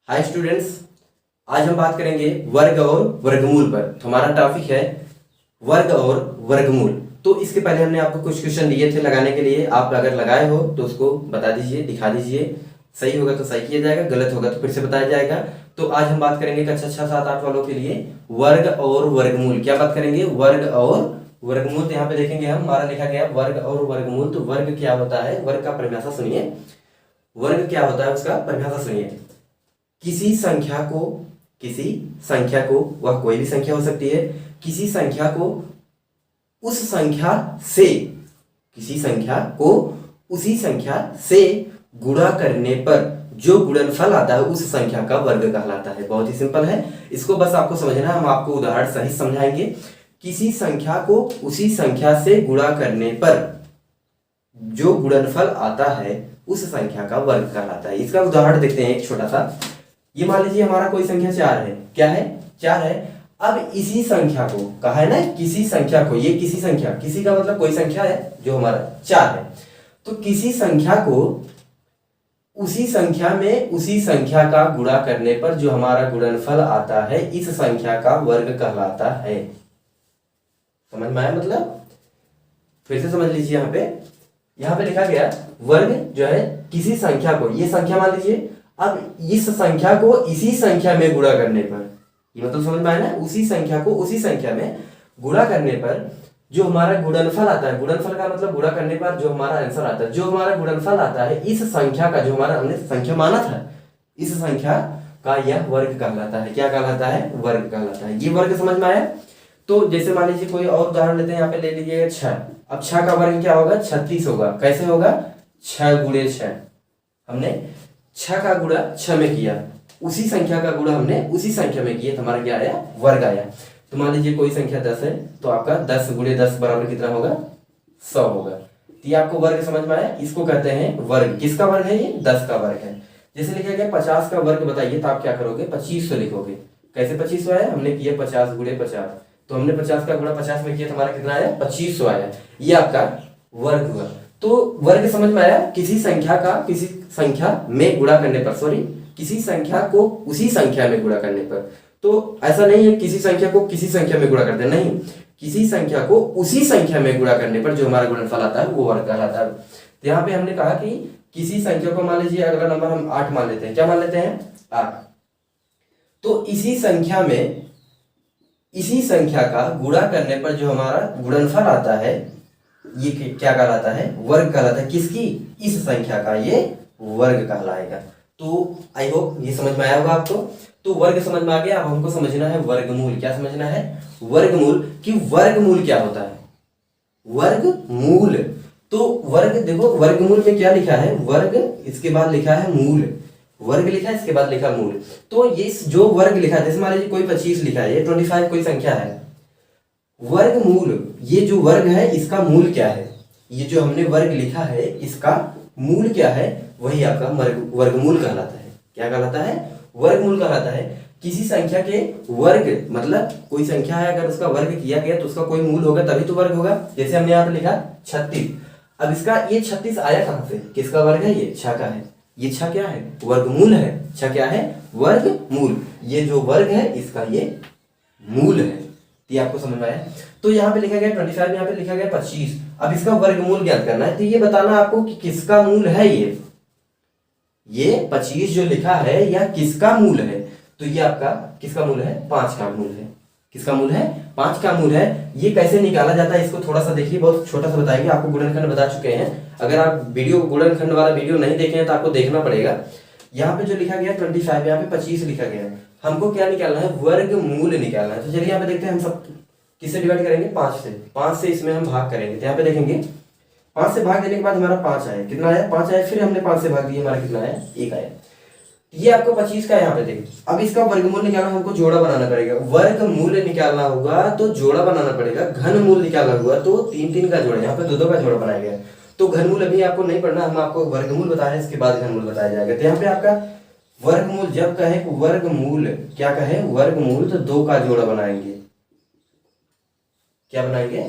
Hi students, आज हम बात करेंगे वर्ग और वर्गमूल पर। तो हमारा टॉपिक है वर्ग और वर्गमूल। तो इसके पहले हमने आपको कुछ क्वेश्चन दिए थे लगाने के लिए। आप अगर लगाए हो तो उसको बता दीजिए, दिखा दीजिए। सही होगा तो सही किया जाएगा, गलत होगा तो फिर से बताया जाएगा। तो आज हम बात करेंगे कक्षा 6, 7, 8 वालों के लिए वर्ग और वर्गमूल। क्या बात करेंगे? वर्ग और वर्गमूल। तो यहाँ पे देखेंगे हम, हमारा लिखा गया वर्ग और वर्गमूल। तो वर्ग क्या होता है, वर्ग का परिभाषा सुनिए। वर्ग क्या होता है उसका परिभाषा सुनिए। किसी संख्या को, वह कोई भी संख्या हो सकती है, किसी संख्या को उस संख्या से, किसी संख्या को उसी संख्या से गुणा करने पर जो गुणनफल आता है उस संख्या का वर्ग कहलाता है। बहुत ही सिंपल है, इसको बस आपको समझना है। हम आपको उदाहरण सहित समझाएंगे। किसी संख्या को उसी संख्या से गुणा करने पर जो गुणनफल आता है उस संख्या का वर्ग कहलाता है। इसका उदाहरण देखते हैं एक छोटा सा। ये मान लीजिए हमारा कोई संख्या 4 है। क्या है? 4 है। अब इसी संख्या को, कहा है ना किसी संख्या को, ये किसी संख्या, किसी का मतलब कोई संख्या है जो हमारा 4 है। तो किसी संख्या को उसी संख्या में उसी संख्या का गुणा करने पर जो हमारा गुणनफल आता है इस संख्या का वर्ग कहलाता है। समझ में आया? मतलब फिर से समझ लीजिए। यहाँ पे लिखा गया वर्ग जो है किसी संख्या को, ये संख्या मान लीजिए, अब इस संख्या को इसी संख्या में गुणा करने पर, ये मतलब समझ में आया ना, उसी संख्या को उसी संख्या में गुणा करने पर जो हमारा गुणनफल आता है, गुणनफल का मतलब गुणा करने पर जो हमारा आंसर आता है, जो हमारा गुणनफल आता है इस संख्या का, जो हमारा हमने संख्या माना था, इस संख्या का यह वर्ग कहलाता है। क्या कहलाता है? वर्ग कहलाता है। ये वर्ग समझ में आया? तो जैसे मान लीजिए कोई और उदाहरण लेते हैं। यहाँ पे ले लीजिए 6। अब 6 का वर्ग क्या होगा? 36 होगा। कैसे होगा? 6 गुणे 6। हमने 6 का गुणा 6 में किया, उसी संख्या का गुणा हमने उसी संख्या में किया, तो हमारा क्या आया? वर्ग आया। तो मान लीजिए कोई संख्या 10 है, तो आपका 10 गुणे 10 बराबर कितना होगा? 100 होगा। तो ये आपको वर्ग समझ में आया? इसको कहते हैं वर्ग। किसका वर्ग है ये? 10 का वर्ग है। जैसे लिखा गया 50 का वर्ग बताइए, तो आप क्या करोगे? 2500 लिखोगे। कैसे 2500 आया? हमने किया 50 गुणे 50, तो हमने 50 का गुणा 50 में किया, तो हमारा कितना आया? 2500 आया। ये आपका वर्ग हुआ। तो वर्ग समझ में आया? किसी संख्या का किसी संख्या में गुणा करने पर, किसी संख्या को उसी संख्या में गुणा करने पर। तो ऐसा नहीं है किसी संख्या को किसी संख्या में गुणा करते, नहीं, किसी संख्या को उसी संख्या में गुणा करने पर जो हमारा गुणनफल आता है वो वर्ग कहलाता है। तो यहाँ पे हमने कहा कि किसी संख्या को, मान लीजिए अगला नंबर हम 8 मान लेते हैं। क्या मान लेते हैं? 8। तो इसी संख्या में इसी संख्या का गुणा करने पर जो हमारा गुणनफल आता है ये क्या कहलाता है? वर्ग कहलाता है। किसकी? इस संख्या का ये वर्ग कहलाएगा। तो आई होप ये समझ में आया होगा आपको। तो वर्ग समझ में आ गया। अब हमको समझना है वर्गमूल। क्या समझना है? वर्गमूल। कि वर्गमूल क्या होता है? वर्गमूल। तो वर्ग देखो, वर्गमूल में क्या लिखा है? वर्ग, इसके बाद लिखा है मूल। वर्ग लिखा है, इसके बाद लिखा मूल। तो ये जो वर्ग लिखा है, जैसे मान लीजिए कोई 25 लिखा है, ये 25 कोई संख्या है। वर्गमूल, ये जो वर्ग है इसका मूल क्या है? ये जो हमने वर्ग लिखा है इसका मूल क्या है? वही आपका वर्गमूल कहलाता है। क्या कहलाता है? वर्गमूल कहलाता है। किसी संख्या के वर्ग, मतलब कोई संख्या है, अगर उसका वर्ग किया गया तो उसका कोई मूल होगा, तभी तो वर्ग होगा। जैसे हमने यहाँ पे लिखा 36। अब इसका ये 36 आया कहाँ से? किसका वर्ग है? ये 6 का है। ये 6 क्या है? वर्गमूल है। 6 क्या है? वर्गमूल। ये जो वर्ग है इसका ये मूल है। ये आपको समझ में आया? तो यहाँ पे लिखा गया 25, यहाँ पे लिखा गया 25। अब इसका वर्गमूल ज्ञात करना है, तो ये बताना आपको कि किसका मूल है ये 25 जो लिखा है यह किसका मूल है? तो ये आपका किसका मूल है? 5 का मूल है। किसका मूल है? 5 का मूल है। ये कैसे निकाला जाता है इसको थोड़ा सा देखिए, बहुत छोटा सा बताएंगे। आपको गुणनखंड बता चुके हैं। अगर आप गुणनखंड वाला वीडियो नहीं देखे हैं तो आपको देखना पड़ेगा। यहाँ पे जो लिखा गया 25, यहाँ पे 25 लिखा गया है। हमको क्या निकालना है? वर्गमूल निकालना है। तो चलिए यहाँ पे देखते हैं, हम सब किससे डिवाइड करेंगे? 5 से इसमें हम भाग करेंगे। तो यहाँ पे देखेंगे 5 से भाग देने के बाद हमारा 5 आया। कितना आया? 5 आया। फिर हमने 5 से भाग दिया, हमारा कितना आया? 1 आया। ये आपको 25 का यहाँ पे देखिए। अब इसका वर्गमूल निकालना, हमको जोड़ा बनाना पड़ेगा। वर्गमूल निकालना होगा तो जोड़ा बनाना पड़ेगा। घनमूल निकालना हुआ तो 3 का जोड़ा, यहाँ पे 2 का जोड़ा बनाया गया। तो घनमूल अभी आपको नहीं पढ़ना, हम आपको वर्गमूल बताया, इसके बाद घनमूल बताया जाएगा। तो यहाँ पे आपका वर्गमूल जब कहे वर्गमूल, क्या कहे? वर्गमूल, तो 2 का जोड़ा बनाएंगे। क्या बनाएंगे?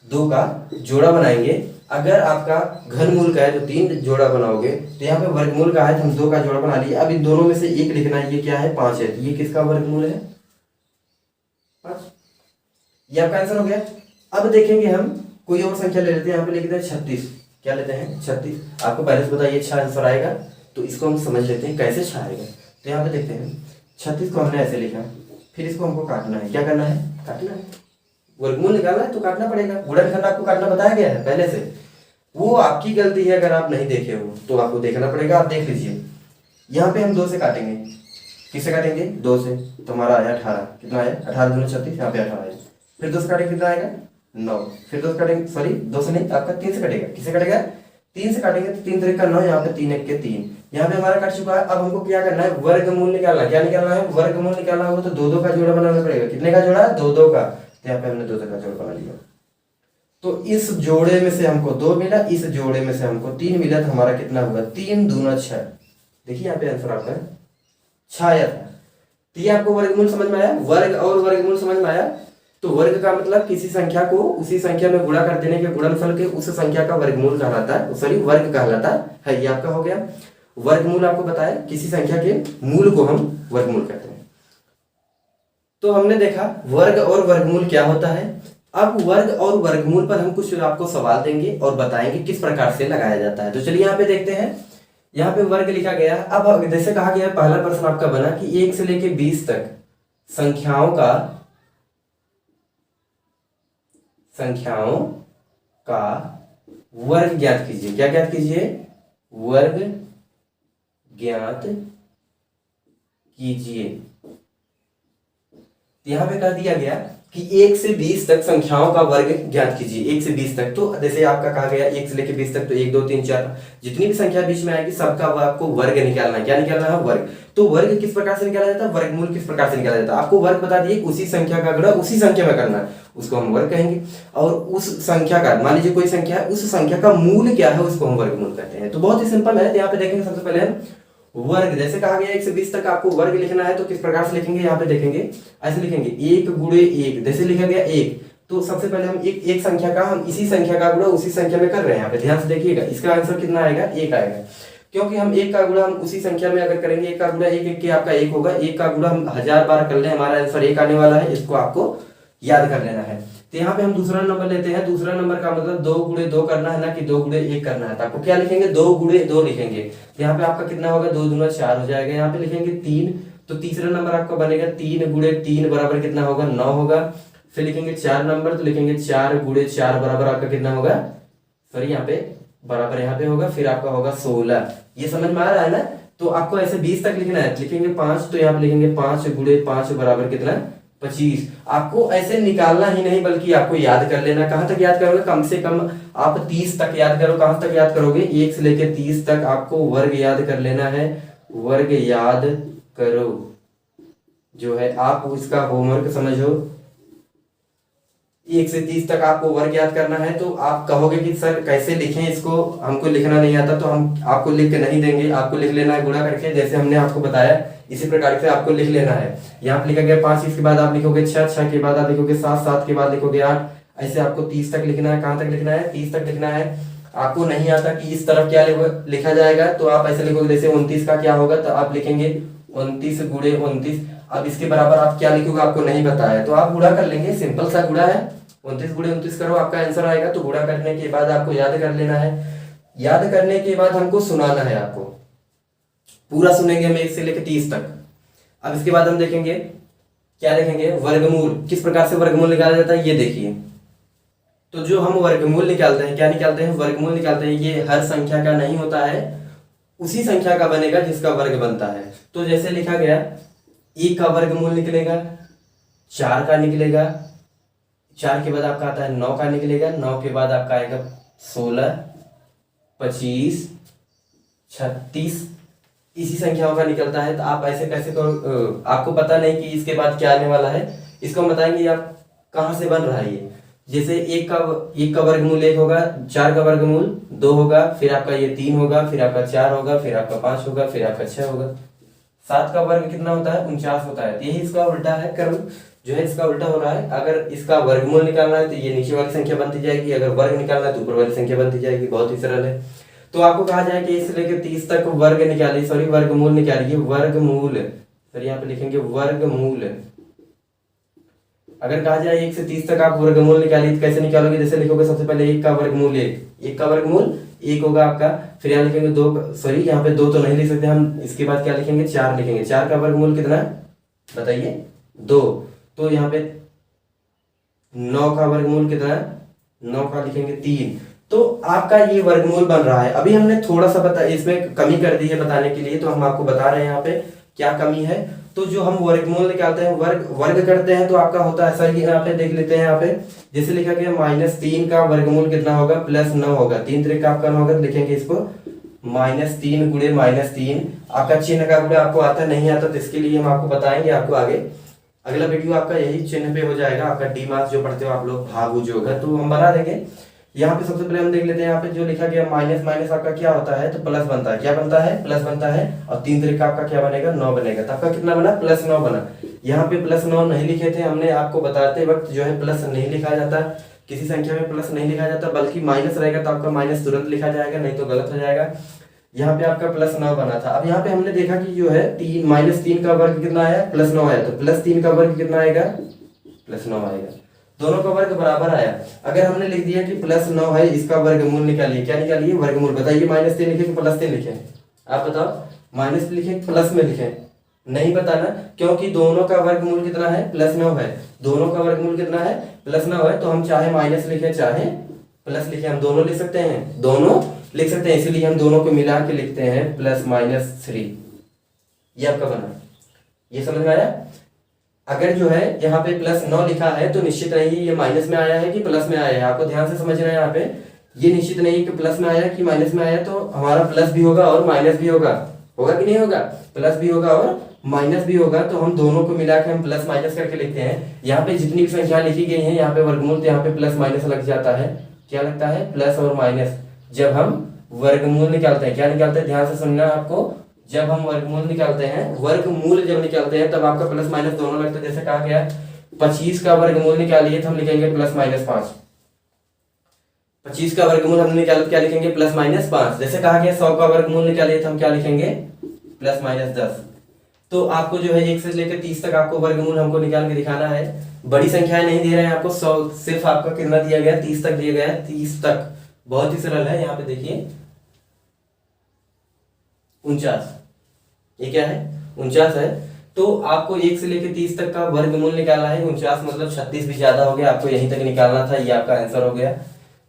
2 का जोड़ा बनाएंगे। अगर आपका घनमूल का है तो 3 जोड़ा बनाओगे, तो यहाँ पे वर्गमूल का है तो हम 2 का जोड़ा बना लिए। अब इन दोनों में से एक लिखना है, ये क्या है 5 है, तो ये किसका वर्गमूल है 5, ये आपका आंसर हो गया। अब देखेंगे हम कोई और संख्या ले लेते हैं, यहाँ पे लिखते हैं 36, क्या लेते हैं 36। आपको पहले से बताइए अच्छा आंसर आएगा, तो इसको हम समझ लेते हैं कैसे अच्छा आएगा। तो यहाँ पे देखते हैं 36 को हमने ऐसे लिखा, फिर इसको हमको काटना है, क्या करना है काटना है, वर्गमूल निकालना है तो काटना पड़ेगा। गुणनखंड आपको काटना बताया गया है पहले से, वो आपकी गलती है अगर आप नहीं देखे हो तो आपको देखना पड़ेगा। आप देख लीजिए, यहाँ पे हम 2 से काटेंगे, किससे काटेंगे 2 से, तो हमारा आया 18, कितना आया 18 दूनी 36, यहाँ पे 18 आया। फिर 2 से काटेंगे कितना आएगा 9, फिर 2 से काटेंगे, सॉरी 2 से नहीं आपका 3 से कटेगा, किससे कटेगा 3 से काटेंगे, तो 3 3 का 9, यहाँ पे 3 1 के 3, यहाँ पे हमारा कट चुका है। अब हमको क्या करना है वर्गमूल निकालना है, क्या निकालना है वर्गमूल निकालना होगा तो 2 2 का जोड़ा बनाना पड़ेगा, कितने का जोड़ा 2 2 का, तो यहाँ पे हमने 2 2 का जोड़ा बना लिया। तो इस जोड़े में से हमको 2 मिला, इस जोड़े में से हमको 3 मिला, तो हमारा कितना हुआ 3 दूना 6। देखिए यहाँ पे आंसर आपका 6 आया था। तो ये आपको वर्गमूल समझ में आया, वर्ग और वर्गमूल समझ में आया। तो वर्ग का मतलब किसी संख्या को उसी संख्या में गुणा कर देने के गुणनफल के उस संख्या का वर्गमूल कहलाता है, सॉरी वर्ग कहलाता है। ये आपका हो गया वर्गमूल। आपको बताया किसी संख्या के मूल को हम वर्गमूल कहते हैं। तो हमने देखा वर्ग और वर्गमूल क्या होता है। अब वर्ग और वर्गमूल पर हम कुछ आपको सवाल देंगे और बताएंगे किस प्रकार से लगाया जाता है। तो चलिए यहाँ पे देखते हैं, यहाँ पे वर्ग लिखा गया है। अब जैसे कहा गया है, पहला प्रश्न आपका बना कि 1 से लेके 20 तक संख्याओं का वर्ग ज्ञात कीजिए। क्या ज्ञात कीजिए वर्ग ज्ञात कीजिए। यहाँ पे कह दिया गया कि 1 से 20 तक संख्याओं का वर्ग ज्ञात कीजिए। 1 से 20 तक, तो जैसे आपका कहा गया 1 से लेके 20 तक, तो 1 2 3 4 जितनी भी संख्या बीच में आएगी सबका आपको वर्ग निकालना है। क्या निकालना है वर्ग। तो वर्ग किस प्रकार से निकाला जाता है, वर्गमूल किस प्रकार से निकाला जाता है। आपको वर्ग बता दिए, उसी संख्या का गुणा उसी संख्या में करना है, उसको हम वर्ग कहेंगे। और उस संख्या का, मान लीजिए कोई संख्या है, उस संख्या का मूल क्या है उसको हम वर्गमूल कहते हैं। तो बहुत ही सिंपल है। यहाँ पे देखेंगे सबसे पहले हम वर्ग, जैसे कहा गया 1 से 20 तक आपको वर्ग लिखना है, तो किस प्रकार से लिखेंगे यहाँ पे देखेंगे, ऐसे लिखेंगे 1 गुणे 1, जैसे लिखा गया 1, तो सबसे पहले हम एक संख्या का हम इसी संख्या का गुणा उसी संख्या में कर रहे हैं। यहाँ पे ध्यान से देखिएगा, इसका आंसर कितना आएगा 1 आएगा, क्योंकि हम 1 का गुणा हम उसी संख्या में अगर करेंगे, 1 का गुणा 1 1 के आपका 1 होगा, 1 का गुणा हम 1000 बार कर ले, हमारा आंसर 1 आने वाला है। इसको आपको याद कर लेना है। तो यहाँ पे हम दूसरा नंबर लेते हैं। दूसरा नंबर का मतलब 2 गुणे 2 करना है, ना कि 2 गुणे 1 करना है। तो आपको क्या लिखेंगे 2 गुणे 2 लिखेंगे। तो यहाँ पे आपका कितना होगा 2 दूना 4 हो जाएगा। यहाँ पे लिखेंगे 3, तो तीसरा नंबर आपका बनेगा 3 गुणे 3 बराबर कितना होगा 9 होगा। फिर लिखेंगे 4 नंबर, तो लिखेंगे 4 गुणे 4 बराबर आपका कितना होगा, सॉरी यहाँ पे बराबर यहाँ पे होगा, फिर आपका होगा 16। ये समझ में आ रहा है ना। तो आपको ऐसे 20 तक लिखना है, लिखेंगे 5, तो यहाँ पे लिखेंगे 5 गुणे 5 बराबर कितना 25। आपको ऐसे निकालना ही नहीं बल्कि आपको याद कर लेना। कहां तक याद करोगे, कम से कम आप 30 तक याद करो। कहां तक याद करोगे 1 से लेकर 30 तक आपको वर्ग याद कर लेना है। वर्ग याद करो जो है, आप इसका होमवर्क समझो। 1 से 30 तक आपको वर्ग याद करना है। तो आप कहोगे कि सर कैसे लिखें इसको, हमको लिखना नहीं आता, तो हम आपको लिख के नहीं देंगे, आपको लिख लेना है गुणा करके, जैसे हमने आपको बताया इसी प्रकार से आपको लिख लेना है। यहाँ पे लिखा गया 5, इसके बाद आप लिखोगे 6, 6 के बाद आप लिखोगे 7, 7 के बाद लिखोगे 8, ऐसे आपको 30 तक लिखना है। कहाँ तक लिखना है 30 तक लिखना है। आपको नहीं आता कि इस तरफ क्या लिखा जाएगा, तो आप ऐसे लिखोगे, जैसे 29 का क्या होगा, तो आप लिखेंगे 29 गुणे 29। अब इसके बराबर आप क्या लिखोगे आपको नहीं बताया, तो आप गुणा कर लेंगे, सिंपल सा गुणा है, 29 गुणे 29 करो, आपका आंसर आएगा। तो गुणा करने के बाद आपको याद कर लेना है। याद करने के बाद हमको सुनाना है, आपको पूरा सुनेंगे हम 1 से लेकर 30 तक। अब इसके बाद हम देखेंगे क्या देखेंगे, वर्गमूल किस प्रकार से वर्गमूल निकाला जाता है, ये देखिए। तो जो हम वर्गमूल निकालते हैं, क्या निकालते हैं वर्गमूल निकालते हैं, ये हर संख्या का नहीं होता है, उसी संख्या का बनेगा जिसका वर्ग बनता है। तो जैसे लिखा गया 1 का वर्गमूल निकलेगा, 4 का निकलेगा, 4 के बाद आपका आता है 9 का निकलेगा, 9 के बाद आपका आएगा 16, 25, 36, इसी संख्याओं का निकलता है। तो आप ऐसे कैसे करो, आपको पता नहीं कि इसके बाद क्या आने वाला है, इसको हम बताएंगे आप कहाँ से बन रहा है ये। जैसे 1 का वर्गमूल 1 होगा, 4 का वर्गमूल 2 होगा, फिर आपका ये 3 होगा, फिर आपका 4 होगा, फिर आपका 5 होगा, फिर आपका 6 होगा, 7 का वर्ग कितना होता है? 49 होता है। तो यही इसका उल्टा है, क्रम जो है इसका उल्टा हो रहा है। अगर इसका वर्गमूल निकालना है तो ये नीचे वाली संख्या बनती जाएगी, अगर वर्ग निकालना है तो ऊपर वाली संख्या बनती जाएगी। बहुत ही सरल है। तो आपको कहा जाए कि 1 से लेकर 30 तक वर्ग निकालिए, सॉरी वर्गमूल निकालिए। वर्गमूल, सर यहाँ पे लिखेंगे वर्गमूल। अगर कहा जाए 1 से 30 तक आप वर्गमूल निकालिए तो कैसे निकालोगे? जैसे लिखोगे सबसे पहले 1 का वर्गमूल 1 का वर्गमूल 1 होगा आपका। फिर यहाँ लिखेंगे 2, सॉरी यहाँ पे 2 तो नहीं लिख सकते हम, इसके बाद क्या लिखेंगे? 4 लिखेंगे। 4 का वर्गमूल कितना बताइए? 2। तो यहाँ पे 9 का वर्गमूल कितना है? 9 का लिखेंगे 3। तो आपका ये वर्गमूल बन रहा है। अभी हमने थोड़ा सा बता इसमें कमी कर दी है बताने के लिए, तो हम आपको बता रहे हैं यहाँ पे क्या कमी है। तो जो हम वर्गमूल निकालते हैं, वर्ग करते हैं, तो आपका होता है सर, यहाँ पे देख लेते हैं। यहाँ पे जैसे लिखा गया -3 का वर्गमूल कितना होगा? +9 होगा। 3 तरीका आपका होगा, तो लिखेंगे इसको -3 गुणे -3। आपका चिन्ह का गुणे आपको आता नहीं आता, तो इसके लिए हम आपको बताएंगे आपको आगे। अगला वीडियो आपका यही चिन्ह पे हो जाएगा। आपका डी मार्क्स जो पढ़ते हो आप लोग, भाग जो होगा तो हम बना देंगे। यहाँ पे सबसे पहले हम देख लेते हैं। यहाँ पे जो लिखा गया माइनस माइनस आपका क्या होता है? तो प्लस बनता है। क्या बनता है? प्लस बनता है। और 3 तरीका आपका क्या बनेगा? 9 बनेगा। तो आपका कितना बना? +9 बना। यहाँ पे +9 नहीं लिखे थे हमने, आपको बताते वक्त जो है प्लस नहीं लिखा जाता, किसी संख्या में प्लस नहीं लिखा जाता, बल्कि माइनस रहेगा तो आपका माइनस तुरंत लिखा जाएगा, नहीं तो गलत हो जाएगा। यहाँ पे आपका +9 बना था। अब यहाँ पे हमने देखा कि जो है -3 का वर्ग कितना आया? +9 आया। तो +3 का वर्ग कितना आएगा? +9 आएगा। दोनों का वर्ग बराबर आया। अगर हमने लिख दिया कि +9 है, इसका वर्गमूल निकालिए। क्या निकालिए? वर्गमूल। बताइए -3 लिखे कि +3 लिखे? आप बताओ, माइनस लिखे प्लस में लिखे? नहीं बताना, क्योंकि दोनों का वर्गमूल कितना है? +9 है। दोनों का वर्गमूल कितना है? +9 है। तो हम चाहे माइनस लिखे चाहे प्लस लिखे, हम दोनों लिख सकते हैं, दोनों लिख सकते हैं। इसीलिए हम दोनों को मिला के लिखते हैं +-3। ये आपका बना। ये समझ में आया? अगर जो है यहाँ पे +9 लिखा है तो निश्चित नहीं ये माइनस में आया है कि प्लस में आया है। आपको ध्यान से समझना है। यहाँ पे ये निश्चित नहीं कि प्लस में आया कि माइनस में आया, तो हमारा प्लस भी होगा और माइनस भी होगा। होगा कि नहीं होगा? प्लस भी होगा और माइनस भी होगा। तो हम दोनों को मिला के हम प्लस माइनस करके लिखते हैं। यहाँ पे जितनी भी संख्या लिखी गई है यहाँ पे वर्गमूल, तो यहाँ पे प्लस माइनस लग जाता है। क्या लगता है? प्लस और माइनस। जब हम वर्गमूल निकालते हैं, क्या निकालते हैं? ध्यान से सुनना आपको। जब हम वर्गमूल निकालते हैं, वर्गमूल जब निकालते हैं, तब आपका प्लस माइनस दोनों लगता है। जैसे कहा गया 25 का वर्गमूल निकालिए, तो हम लिखेंगे +-5। 25 का वर्गमूल हमने निकाला तो क्या लिखेंगे? +-5। जैसे कहा गया 100 का वर्गमूल निकालिए, तो हम क्या लिखेंगे? +-10। तो आपको जो है 1 से लेकर 30 तक आपको वर्गमूल हमको निकाल के दिखाना है। बड़ी संख्याएं नहीं दे रहे हैं आपको, 100 सिर्फ आपका कितना दिया गया? 30 तक दिया गया है। 30 तक बहुत ही सरल है। यहाँ पे देखिए 49, ये क्या है? 49 है। तो आपको 1 से लेकर 30 तक का वर्गमूल निकालना है। 49 मतलब 36 भी ज्यादा हो गया, आपको यहीं तक निकालना था। ये आपका आंसर हो गया।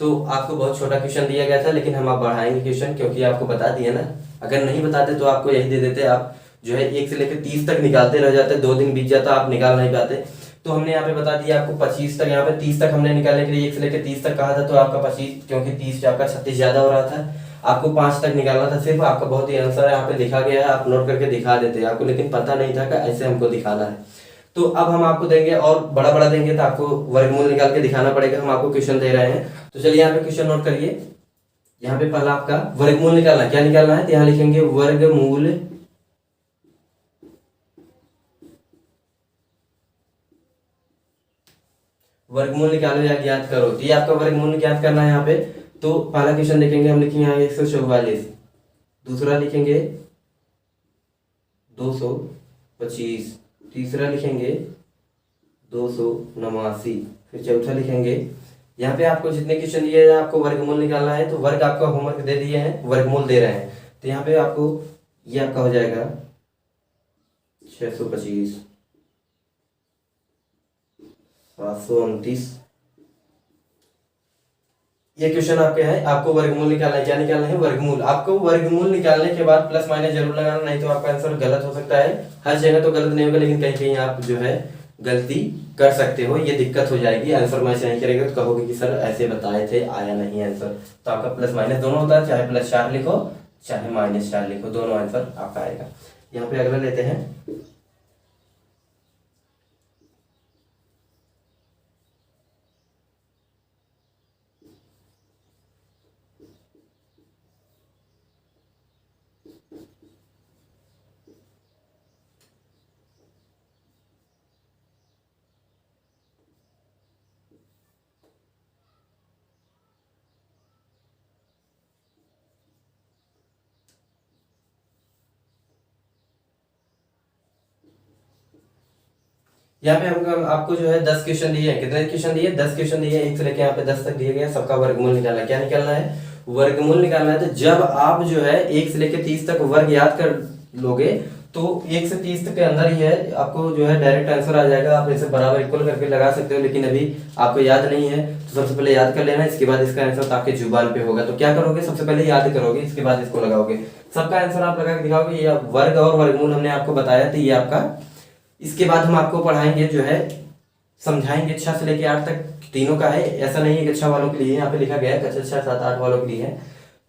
तो आपको बहुत छोटा क्वेश्चन दिया गया था, लेकिन हम आप बढ़ाएंगे क्वेश्चन, क्योंकि आपको बता दिया ना। अगर नहीं बताते तो आपको यही दे देते, आप जो है 1 से लेकर 30 तक निकालते रह जाते, 2 दिन बीत जाता, आप निकाल नहीं पाते। तो हमने यहाँ पे बता दिया आपको 25 तक। यहाँ पे 30 तक हमने निकालने के लिए 1 से लेकर 30 तक कहा था, तो आपका 25, क्योंकि 30 से आपका 36 ज्यादा हो रहा था, आपको 5 तक निकालना था सिर्फ। आपका बहुत ही आंसर यहाँ पे लिखा गया है, आप नोट करके दिखा देते आपको, लेकिन पता नहीं था कि ऐसे हमको दिखाना है। तो अब हम आपको देंगे और बड़ा बड़ा देंगे, तो आपको वर्गमूल निकाल के दिखाना पड़ेगा। हम आपको क्वेश्चन दे रहे हैं, तो चलिए यहाँ पे क्वेश्चन नोट करिए। यहाँ पे पहला आपका वर्गमूल निकालना, क्या निकालना है? तो यहाँ लिखेंगे वर्गमूल। वर्गमूल निकालो या ज्ञात करो। तो ये आपका वर्गमूल ज्ञात करना है यहाँ पे। तो पहला क्वेश्चन देखेंगे, हम लिखेंगे यहाँ 144। दूसरा लिखेंगे 225। तीसरा लिखेंगे 289। फिर चौथा लिखेंगे। यहाँ पे आपको जितने क्वेश्चन दिए हैं आपको वर्गमूल निकालना है, तो वर्ग आपका होमवर्क दे दिए हैं, वर्गमूल दे रहे हैं। तो यहाँ पे आपको ये आपका हो जाएगा 625, 729। ये क्वेश्चन आपके हैं, आपको वर्गमूल निकालना है। क्या निकालना है? वर्गमूल। आपको वर्गमूल निकालने के बाद प्लस माइनस जरूर लगाना, नहीं तो आपका आंसर गलत हो सकता है। हर जगह तो गलत नहीं होगा, लेकिन कहीं कहीं आप जो है गलती कर सकते हो, ये दिक्कत हो जाएगी। आंसर मैच नहीं करेगा तो कहोगे कि सर ऐसे बताए थे, आया नहीं आंसर। तो आपका प्लस माइनस दोनों होता है, चाहे +4 लिखो चाहे -4 लिखो, दोनों आंसर आपका आएगा। यहाँ पे अगला लेते हैं। यहाँ पे हम आपको जो है 10 क्वेश्चन दिए हैं। कितने क्वेश्चन दिए? 10 क्वेश्चन दिए हैं, 1 से लेकर यहाँ पे 10 तक दिए गए हैं। सबका वर्गमूल निकालना है। क्या निकालना है? वर्गमूल निकालना है। तो जब आप जो है 1 से लेकर 30 तक वर्ग याद कर लोगे तो 1 से 30 तक के अंदर ही है, आपको जो है डायरेक्ट आंसर आ जाएगा। आप इसे बराबर इक्वल करके लगा सकते हो, लेकिन अभी आपको याद नहीं है तो सबसे पहले याद कर लेना, इसके बाद इसका आंसर आपके जुबान पे होगा। तो क्या करोगे? सबसे पहले याद करोगे, इसके बाद इसको लगाओगे। सबका आंसर आप लगा के दिखाओगे। ये वर्ग और वर्गमूल हमने आपको बताया, तो ये आपका। इसके बाद हम आपको पढ़ाएंगे जो है, समझाएंगे 6 से लेकर 8 तक तीनों का है। ऐसा नहीं है कि 6 वालों के लिए यहाँ पे लिखा गया है, कक्षा 6, 7, 8 वालों के लिए है।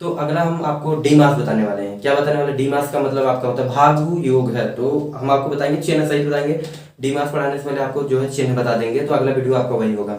तो अगला हम आपको डी मास बताने वाले हैं। क्या बताने वाले? डी मास का मतलब आपका होता है भागु योग है। तो हम आपको बताएंगे, चिन्ह सहित बताएंगे। डी मास पढ़ाने से पहले आपको जो है चिन्ह बता देंगे। तो अगला वीडियो आपका वही होगा।